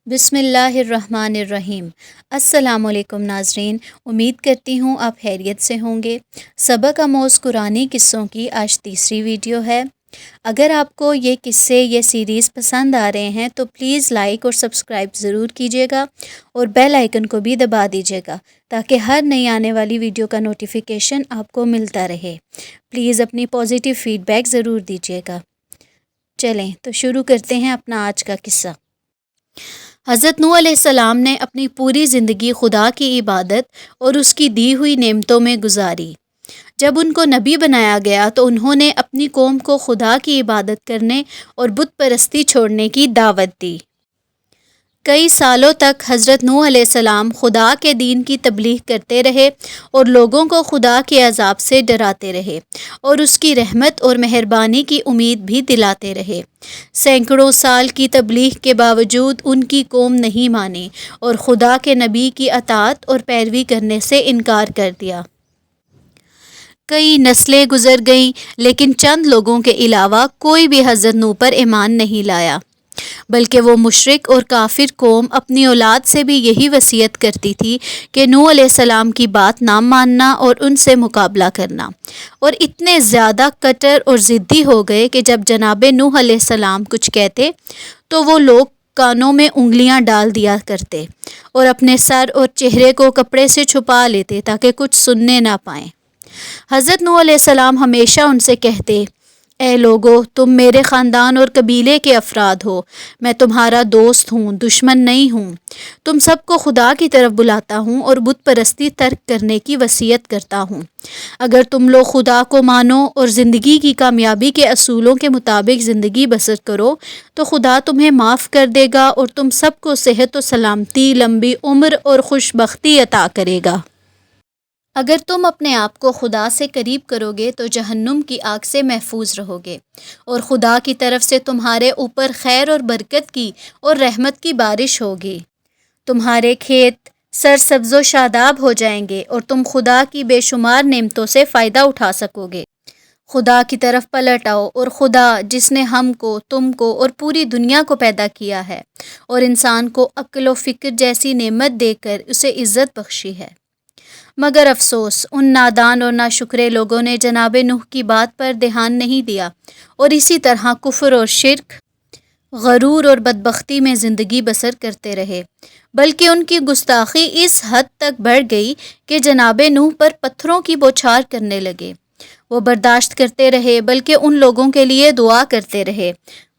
بسم اللہ الرحمن الرحیم۔ السلام علیکم ناظرین، امید کرتی ہوں آپ خیریت سے ہوں گے۔ سبق آموز قرآنی قصوں کی آج تیسری ویڈیو ہے۔ اگر آپ کو یہ قصے یہ سیریز پسند آ رہے ہیں تو پلیز لائک اور سبسکرائب ضرور کیجیے گا اور بیل آئیکن کو بھی دبا دیجیے گا تاکہ ہر نئی آنے والی ویڈیو کا نوٹیفیکیشن آپ کو ملتا رہے۔ پلیز اپنی پازیٹیو فیڈ بیک ضرور دیجیے گا۔ چلیں تو شروع کرتے ہیں اپنا آج کا قصہ۔ حضرت نوح علیہ السلام نے اپنی پوری زندگی خدا کی عبادت اور اس کی دی ہوئی نعمتوں میں گزاری۔ جب ان کو نبی بنایا گیا تو انہوں نے اپنی قوم کو خدا کی عبادت کرنے اور بت پرستی چھوڑنے کی دعوت دی۔ کئی سالوں تک حضرت نوح علیہ السلام خدا کے دین کی تبلیغ کرتے رہے اور لوگوں کو خدا کے عذاب سے ڈراتے رہے اور اس کی رحمت اور مہربانی کی امید بھی دلاتے رہے۔ سینکڑوں سال کی تبلیغ کے باوجود ان کی قوم نہیں مانی اور خدا کے نبی کی اطاعت اور پیروی کرنے سے انکار کر دیا۔ کئی نسلیں گزر گئیں لیکن چند لوگوں کے علاوہ کوئی بھی حضرت نوح پر ایمان نہیں لایا، بلکہ وہ مشرک اور کافر قوم اپنی اولاد سے بھی یہی وصیت کرتی تھی کہ نوح علیہ السلام کی بات نہ ماننا اور ان سے مقابلہ کرنا، اور اتنے زیادہ کٹر اور ضدی ہو گئے کہ جب جناب نوح علیہ السلام کچھ کہتے تو وہ لوگ کانوں میں انگلیاں ڈال دیا کرتے اور اپنے سر اور چہرے کو کپڑے سے چھپا لیتے تاکہ کچھ سننے نہ پائیں۔ حضرت نوح علیہ السلام ہمیشہ ان سے کہتے، اے لوگو، تم میرے خاندان اور قبیلے کے افراد ہو، میں تمہارا دوست ہوں، دشمن نہیں ہوں۔ تم سب کو خدا کی طرف بلاتا ہوں اور بت پرستی ترک کرنے کی وصیت کرتا ہوں۔ اگر تم لوگ خدا کو مانو اور زندگی کی کامیابی کے اصولوں کے مطابق زندگی بسر کرو تو خدا تمہیں معاف کر دے گا اور تم سب کو صحت و سلامتی، لمبی عمر اور خوش بختی عطا کرے گا۔ اگر تم اپنے آپ کو خدا سے قریب کرو گے تو جہنم کی آگ سے محفوظ رہو گے اور خدا کی طرف سے تمہارے اوپر خیر اور برکت کی اور رحمت کی بارش ہوگی۔ تمہارے کھیت سرسبز و شاداب ہو جائیں گے اور تم خدا کی بے شمار نعمتوں سے فائدہ اٹھا سکو گے۔ خدا کی طرف پلٹ آؤ، اور خدا جس نے ہم کو، تم کو اور پوری دنیا کو پیدا کیا ہے اور انسان کو عقل و فکر جیسی نعمت دے کر اسے عزت بخشی ہے، مگر افسوس ان نادان اور ناشکرے لوگوں نے جناب نوح کی بات پر دھیان نہیں دیا اور اسی طرح کفر اور شرک، غرور اور بدبختی میں زندگی بسر کرتے رہے، بلکہ ان کی گستاخی اس حد تک بڑھ گئی کہ جناب نوح پر پتھروں کی بوچھار کرنے لگے۔ وہ برداشت کرتے رہے بلکہ ان لوگوں کے لیے دعا کرتے رہے،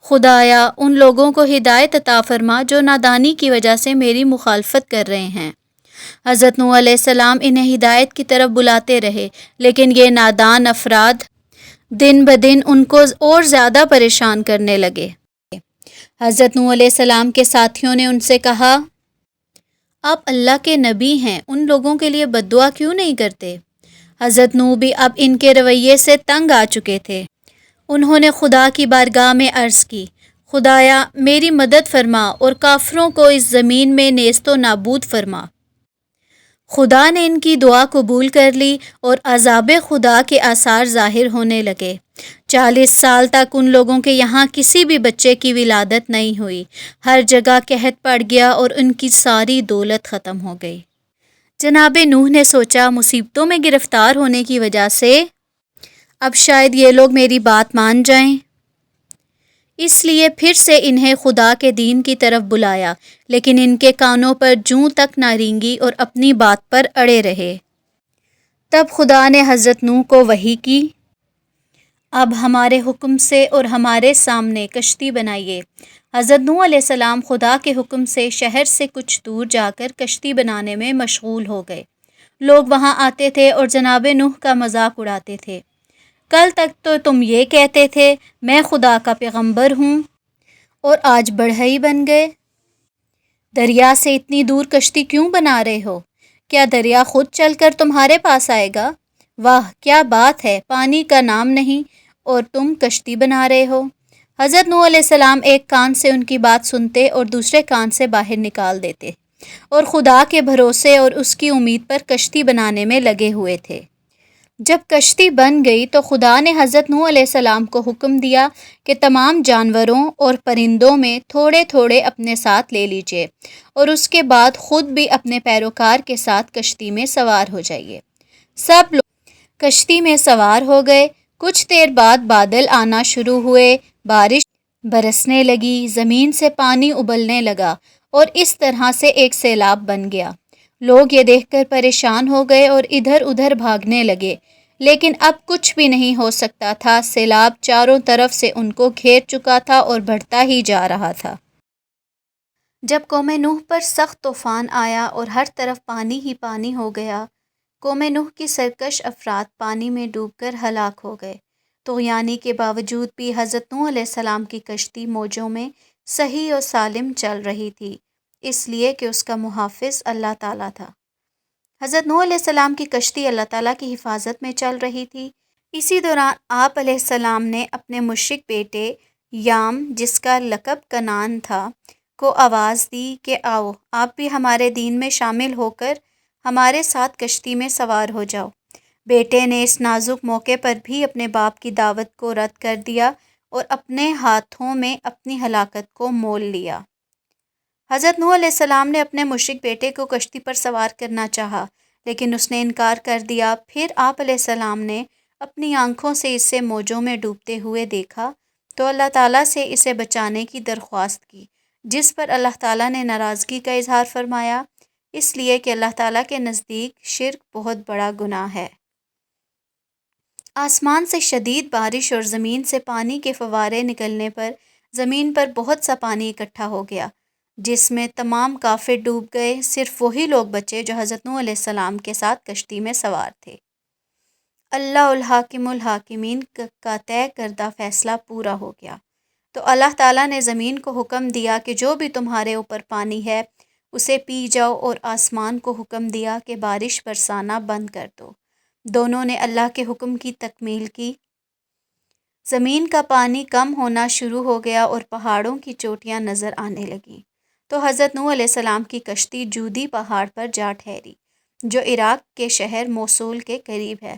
خدایا ان لوگوں کو ہدایت عطا فرما جو نادانی کی وجہ سے میری مخالفت کر رہے ہیں۔ حضرت نوح علیہ السلام انہیں ہدایت کی طرف بلاتے رہے، لیکن یہ نادان افراد دن بدن ان کو اور زیادہ پریشان کرنے لگے۔ حضرت نوح علیہ السلام کے ساتھیوں نے ان سے کہا، آپ اللہ کے نبی ہیں، ان لوگوں کے لیے بد دعا کیوں نہیں کرتے؟ حضرت نوح بھی اب ان کے رویے سے تنگ آ چکے تھے۔ انہوں نے خدا کی بارگاہ میں عرض کی، خدایا میری مدد فرما اور کافروں کو اس زمین میں نیست و نابود فرما۔ خدا نے ان کی دعا قبول کر لی اور عذاب خدا کے آثار ظاہر ہونے لگے۔ 40 سال تک ان لوگوں کے یہاں کسی بھی بچے کی ولادت نہیں ہوئی، ہر جگہ قحط پڑ گیا اور ان کی ساری دولت ختم ہو گئی۔ جناب نوح نے سوچا، مصیبتوں میں گرفتار ہونے کی وجہ سے اب شاید یہ لوگ میری بات مان جائیں، اس لیے پھر سے انہیں خدا کے دین کی طرف بلایا، لیکن ان کے کانوں پر جوں تک نہ رینگی اور اپنی بات پر اڑے رہے۔ تب خدا نے حضرت نوح کو وحی کی، اب ہمارے حکم سے اور ہمارے سامنے کشتی بنائیے۔ حضرت نوح علیہ السلام خدا کے حکم سے شہر سے کچھ دور جا کر کشتی بنانے میں مشغول ہو گئے۔ لوگ وہاں آتے تھے اور جناب نوح کا مذاق اڑاتے تھے، کل تک تو تم یہ کہتے تھے میں خدا کا پیغمبر ہوں اور آج بڑھئی بن گئے۔ دریا سے اتنی دور کشتی کیوں بنا رہے ہو؟ کیا دریا خود چل کر تمہارے پاس آئے گا؟ واہ کیا بات ہے، پانی کا نام نہیں اور تم کشتی بنا رہے ہو۔ حضرت نوح علیہ السلام ایک کان سے ان کی بات سنتے اور دوسرے کان سے باہر نکال دیتے اور خدا کے بھروسے اور اس کی امید پر کشتی بنانے میں لگے ہوئے تھے۔ جب کشتی بن گئی تو خدا نے حضرت نوح علیہ السلام کو حکم دیا کہ تمام جانوروں اور پرندوں میں تھوڑے تھوڑے اپنے ساتھ لے لیجئے اور اس کے بعد خود بھی اپنے پیروکار کے ساتھ کشتی میں سوار ہو جائیے۔ سب لوگ کشتی میں سوار ہو گئے۔ کچھ دیر بعد بادل آنا شروع ہوئے، بارش برسنے لگی، زمین سے پانی ابلنے لگا اور اس طرح سے ایک سیلاب بن گیا۔ لوگ یہ دیکھ کر پریشان ہو گئے اور ادھر ادھر بھاگنے لگے، لیکن اب کچھ بھی نہیں ہو سکتا تھا۔ سیلاب چاروں طرف سے ان کو گھیر چکا تھا اور بڑھتا ہی جا رہا تھا۔ جب قوم نوح پر سخت طوفان آیا اور ہر طرف پانی ہی پانی ہو گیا، قوم نوح کی سرکش افراد پانی میں ڈوب کر ہلاک ہو گئے۔ طغیانی کے باوجود بھی حضرت نوح علیہ السلام کی کشتی موجوں میں صحیح و سالم چل رہی تھی، اس لیے کہ اس کا محافظ اللہ تعالیٰ تھا۔ حضرت نوح علیہ السلام کی کشتی اللہ تعالیٰ کی حفاظت میں چل رہی تھی۔ اسی دوران آپ علیہ السلام نے اپنے مشرک بیٹے یام، جس کا لقب کنعان تھا، کو آواز دی کہ آؤ، آپ بھی ہمارے دین میں شامل ہو کر ہمارے ساتھ کشتی میں سوار ہو جاؤ۔ بیٹے نے اس نازک موقع پر بھی اپنے باپ کی دعوت کو رد کر دیا اور اپنے ہاتھوں میں اپنی ہلاکت کو مول لیا۔ حضرت نوح علیہ السلام نے اپنے مشرک بیٹے کو کشتی پر سوار کرنا چاہا، لیکن اس نے انکار کر دیا۔ پھر آپ علیہ السلام نے اپنی آنکھوں سے اسے موجوں میں ڈوبتے ہوئے دیکھا تو اللہ تعالیٰ سے اسے بچانے کی درخواست کی، جس پر اللہ تعالیٰ نے ناراضگی کا اظہار فرمایا، اس لیے کہ اللہ تعالیٰ کے نزدیک شرک بہت بڑا گناہ ہے۔ آسمان سے شدید بارش اور زمین سے پانی کے فوارے نکلنے پر زمین پر بہت سا پانی اکٹھا ہو گیا، جس میں تمام کافر ڈوب گئے۔ صرف وہی لوگ بچے جو حضرت نوح علیہ السلام کے ساتھ کشتی میں سوار تھے۔ اللہ الحاکم الحاکمین کا طے کردہ فیصلہ پورا ہو گیا تو اللہ تعالیٰ نے زمین کو حکم دیا کہ جو بھی تمہارے اوپر پانی ہے اسے پی جاؤ، اور آسمان کو حکم دیا کہ بارش برسانا بند کر دو۔ دونوں نے اللہ کے حکم کی تکمیل کی۔ زمین کا پانی کم ہونا شروع ہو گیا اور پہاڑوں کی چوٹیاں نظر آنے لگیں، تو حضرت نوح علیہ السلام کی کشتی جودی پہاڑ پر جا ٹھہری، جو عراق کے شہر موصول کے قریب ہے۔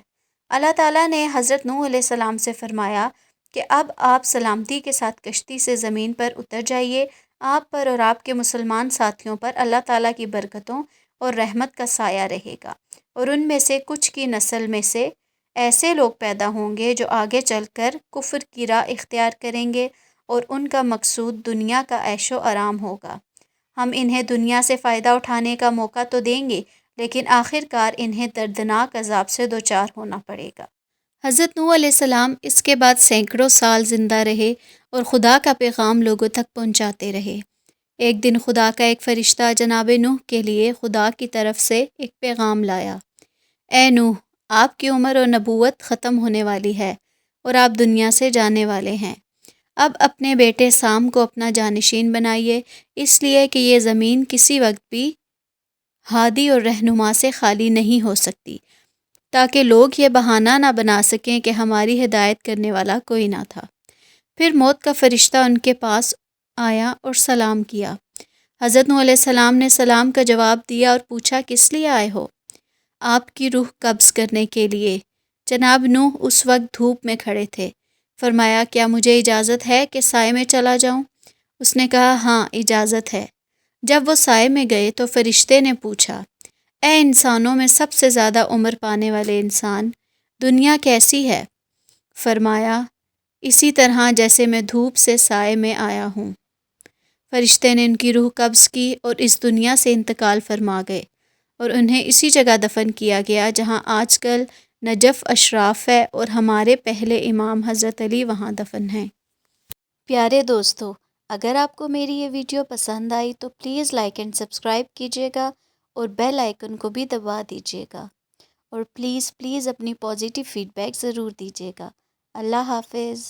اللہ تعالیٰ نے حضرت نوح علیہ السلام سے فرمایا کہ اب آپ سلامتی کے ساتھ کشتی سے زمین پر اتر جائیے۔ آپ پر اور آپ کے مسلمان ساتھیوں پر اللہ تعالیٰ کی برکتوں اور رحمت کا سایہ رہے گا، اور ان میں سے کچھ کی نسل میں سے ایسے لوگ پیدا ہوں گے جو آگے چل کر کفر کی راہ اختیار کریں گے، اور ان کا مقصود دنیا کا عیش و آرام ہوگا۔ ہم انہیں دنیا سے فائدہ اٹھانے کا موقع تو دیں گے، لیکن آخر کار انہیں دردناک عذاب سے دوچار ہونا پڑے گا۔ حضرت نوح علیہ السلام اس کے بعد سینکڑوں سال زندہ رہے اور خدا کا پیغام لوگوں تک پہنچاتے رہے۔ ایک دن خدا کا ایک فرشتہ جناب نوح کے لیے خدا کی طرف سے ایک پیغام لایا۔ اے نوح، آپ کی عمر اور نبوت ختم ہونے والی ہے اور آپ دنیا سے جانے والے ہیں۔ اب اپنے بیٹے سام کو اپنا جانشین بنائیے، اس لیے کہ یہ زمین کسی وقت بھی ہادی اور رہنما سے خالی نہیں ہو سکتی، تاکہ لوگ یہ بہانہ نہ بنا سکیں کہ ہماری ہدایت کرنے والا کوئی نہ تھا۔ پھر موت کا فرشتہ ان کے پاس آیا اور سلام کیا۔ حضرت نوح علیہ السلام نے سلام کا جواب دیا اور پوچھا، کس لیے آئے ہو؟ آپ کی روح قبض کرنے کے لیے۔ جناب نوح اس وقت دھوپ میں کھڑے تھے۔ فرمایا، کیا مجھے اجازت ہے کہ سائے میں چلا جاؤں؟ اس نے کہا، ہاں اجازت ہے۔ جب وہ سائے میں گئے تو فرشتے نے پوچھا، اے انسانوں میں سب سے زیادہ عمر پانے والے انسان، دنیا کیسی ہے؟ فرمایا، اسی طرح جیسے میں دھوپ سے سائے میں آیا ہوں۔ فرشتے نے ان کی روح قبض کی اور اس دنیا سے انتقال فرما گئے، اور انہیں اسی جگہ دفن کیا گیا جہاں آج کل نجف اشراف ہے، اور ہمارے پہلے امام حضرت علی وہاں دفن ہیں۔ پیارے دوستو، اگر آپ کو میری یہ ویڈیو پسند آئی تو پلیز لائک اینڈ سبسکرائب کیجیے گا اور بیل آئیکن کو بھی دبا دیجیے گا، اور پلیز اپنی پازیٹیو فیڈ بیک ضرور دیجیے گا۔ اللہ حافظ۔